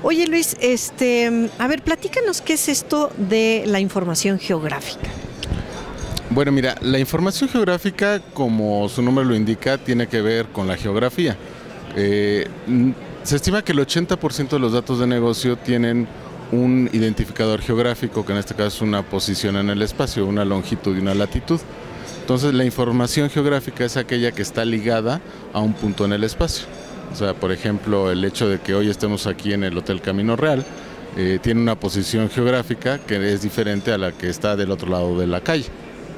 Oye Luis, a ver, platícanos qué es esto de la información geográfica. Bueno, mira, la información geográfica, como su nombre lo indica, tiene que ver con la geografía. Se estima que el 80% de los datos de negocio tienen un identificador geográfico, que en este caso es una posición en el espacio, una longitud y una latitud. Entonces, la información geográfica es aquella que está ligada a un punto en el espacio. O sea, por ejemplo, el hecho de que hoy estemos aquí en el Hotel Camino Real tiene una posición geográfica que es diferente a la que está del otro lado de la calle.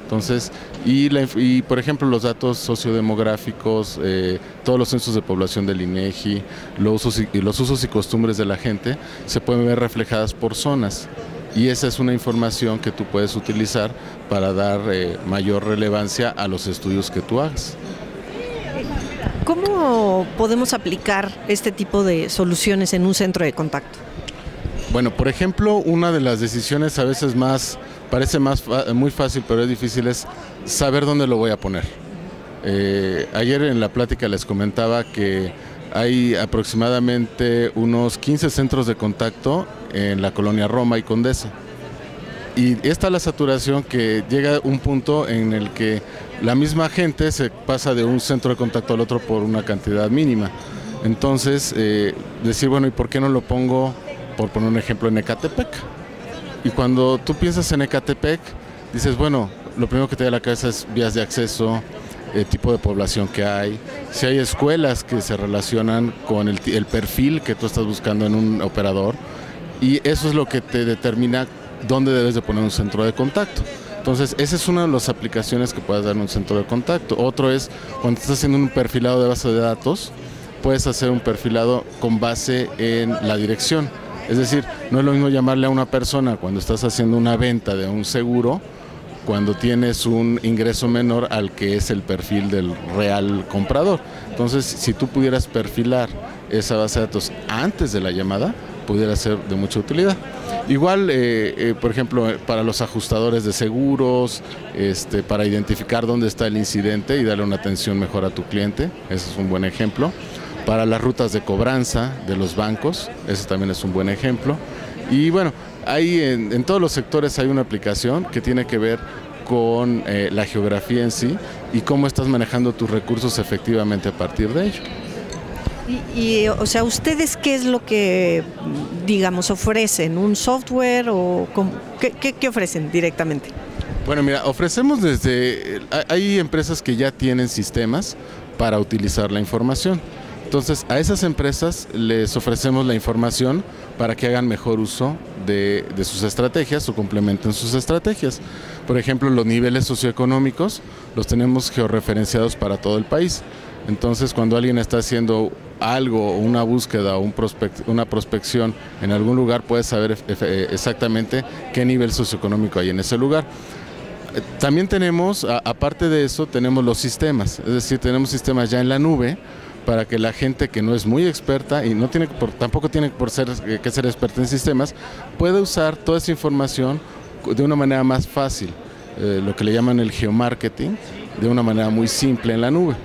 Entonces, por ejemplo, los datos sociodemográficos, todos los censos de población del INEGI, los usos y costumbres de la gente se pueden ver reflejadas por zonas. Y esa es una información que tú puedes utilizar para dar mayor relevancia a los estudios que tú hagas. ¿Cómo podemos aplicar este tipo de soluciones en un centro de contacto? Bueno, por ejemplo, una de las decisiones a veces parece muy fácil, pero es difícil, es saber dónde lo voy a poner. Ayer en la plática les comentaba que hay aproximadamente unos 15 centros de contacto en la colonia Roma y Condesa. Y está la saturación que llega a un punto en el que la misma gente se pasa de un centro de contacto al otro por una cantidad mínima. Entonces, decir, bueno, ¿y por qué no lo pongo, por poner un ejemplo, en Ecatepec? Y cuando tú piensas en Ecatepec, dices, bueno, lo primero que te da a la cabeza es vías de acceso, el tipo de población que hay, si hay escuelas que se relacionan con el perfil que tú estás buscando en un operador, y eso es lo que te determina dónde debes de poner un centro de contacto. Entonces, esa es una de las aplicaciones que puedes dar en un centro de contacto. Otro es, cuando estás haciendo un perfilado de base de datos, puedes hacer un perfilado con base en la dirección. Es decir, no es lo mismo llamarle a una persona cuando estás haciendo una venta de un seguro, cuando tienes un ingreso menor al que es el perfil del real comprador. Entonces, si tú pudieras perfilar esa base de datos antes de la llamada, pudiera ser de mucha utilidad. Igual, por ejemplo, para los ajustadores de seguros, para identificar dónde está el incidente y darle una atención mejor a tu cliente, ese es un buen ejemplo. Para las rutas de cobranza de los bancos, ese también es un buen ejemplo. Y bueno, hay en todos los sectores hay una aplicación que tiene que ver con la geografía en sí y cómo estás manejando tus recursos efectivamente a partir de ello. O sea, ¿ustedes qué es lo que, digamos, ofrecen? ¿Un software o qué ofrecen directamente? Bueno, mira, ofrecemos hay empresas que ya tienen sistemas para utilizar la información. Entonces, a esas empresas les ofrecemos la información para que hagan mejor uso de sus estrategias o complementen sus estrategias. Por ejemplo, los niveles socioeconómicos los tenemos georreferenciados para todo el país. Entonces, cuando alguien está haciendo algo, una búsqueda o una prospección en algún lugar, puede saber exactamente qué nivel socioeconómico hay en ese lugar. También tenemos, aparte de eso, tenemos los sistemas, es decir, tenemos sistemas ya en la nube para que la gente que no es muy experta y tampoco tiene que ser experta en sistemas, pueda usar toda esa información de una manera más fácil, lo que le llaman el geomarketing, de una manera muy simple en la nube.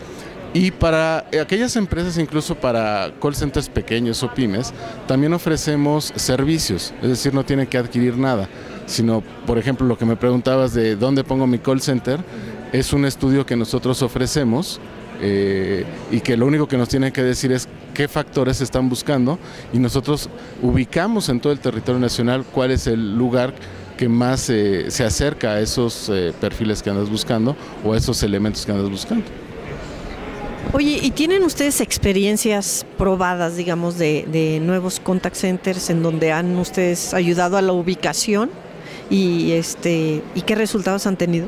Y para aquellas empresas, incluso para call centers pequeños o pymes, también ofrecemos servicios, es decir, no tienen que adquirir nada, sino, por ejemplo, lo que me preguntabas de dónde pongo mi call center, es un estudio que nosotros ofrecemos y que lo único que nos tienen que decir es qué factores están buscando y nosotros ubicamos en todo el territorio nacional cuál es el lugar que más se acerca a esos perfiles que andas buscando o a esos elementos que andas buscando. Oye, ¿y tienen ustedes experiencias probadas, digamos, de nuevos contact centers en donde han ustedes ayudado a la ubicación y qué resultados han tenido?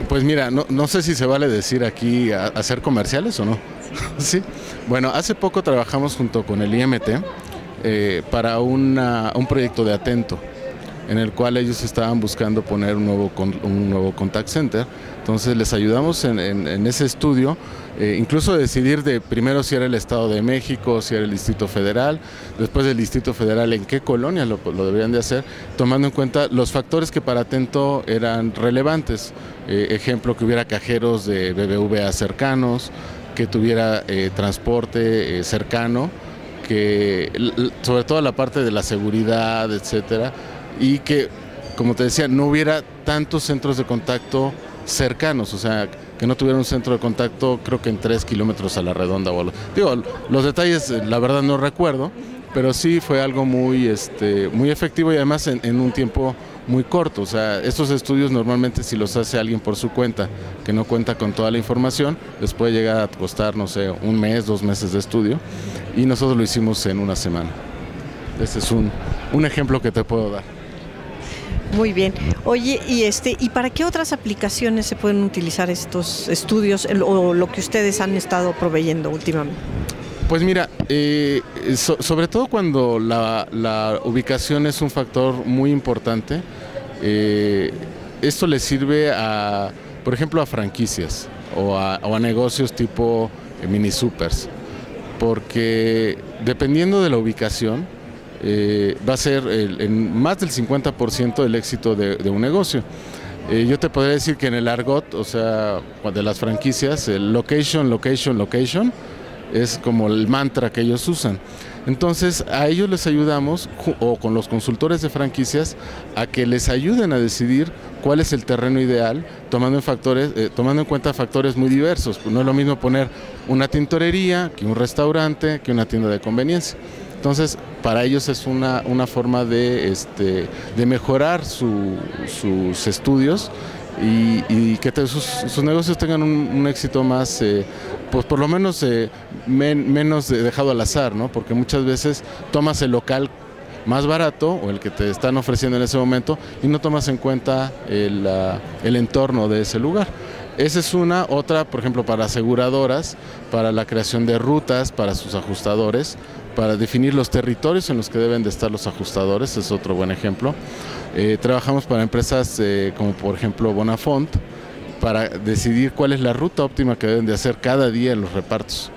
Pues mira, no sé si se vale decir aquí hacer comerciales o no. Sí. Bueno, hace poco trabajamos junto con el IMT para un proyecto de Atento, en el cual ellos estaban buscando poner un nuevo contact center. Entonces les ayudamos en ese estudio, incluso decidir primero si era el Estado de México, si era el Distrito Federal, después del Distrito Federal en qué colonia lo deberían de hacer, tomando en cuenta los factores que para Atento eran relevantes. Ejemplo, que hubiera cajeros de BBVA cercanos, que tuviera transporte cercano, que sobre todo la parte de la seguridad, etcétera, y que, como te decía, no hubiera tantos centros de contacto cercanos, o sea, que no tuviera un centro de contacto creo que en 3 kilómetros a la redonda. Digo, los detalles la verdad no recuerdo, pero sí fue algo muy efectivo y además en un tiempo muy corto. O sea, estos estudios normalmente si los hace alguien por su cuenta, que no cuenta con toda la información, les puede llegar a costar, no sé, 1 mes, 2 meses de estudio, y nosotros lo hicimos en 1 semana. Este es un ejemplo que te puedo dar. Muy bien. Oye, ¿y para qué otras aplicaciones se pueden utilizar estos estudios o lo que ustedes han estado proveyendo últimamente? Pues mira, sobre todo cuando la ubicación es un factor muy importante, esto le sirve por ejemplo, a franquicias o a negocios tipo mini supers, porque dependiendo de la ubicación, va a ser en más del 50% el éxito de un negocio. Yo te podría decir que en el argot, o sea, de las franquicias, el location, location, location, es como el mantra que ellos usan. Entonces a ellos les ayudamos, o con los consultores de franquicias, a que les ayuden a decidir cuál es el terreno ideal, tomando en cuenta factores muy diversos. No es lo mismo poner una tintorería que un restaurante, que una tienda de conveniencia. Entonces, para ellos es una forma de mejorar sus estudios y que sus negocios tengan un éxito más, pues por lo menos menos dejado al azar, ¿no? Porque muchas veces tomas el local más barato o el que te están ofreciendo en ese momento y no tomas en cuenta el entorno de ese lugar. Esa es otra, por ejemplo, para aseguradoras, para la creación de rutas, para sus ajustadores, para definir los territorios en los que deben de estar los ajustadores, es otro buen ejemplo. Trabajamos para empresas como por ejemplo Bonafont, para decidir cuál es la ruta óptima que deben de hacer cada día en los repartos.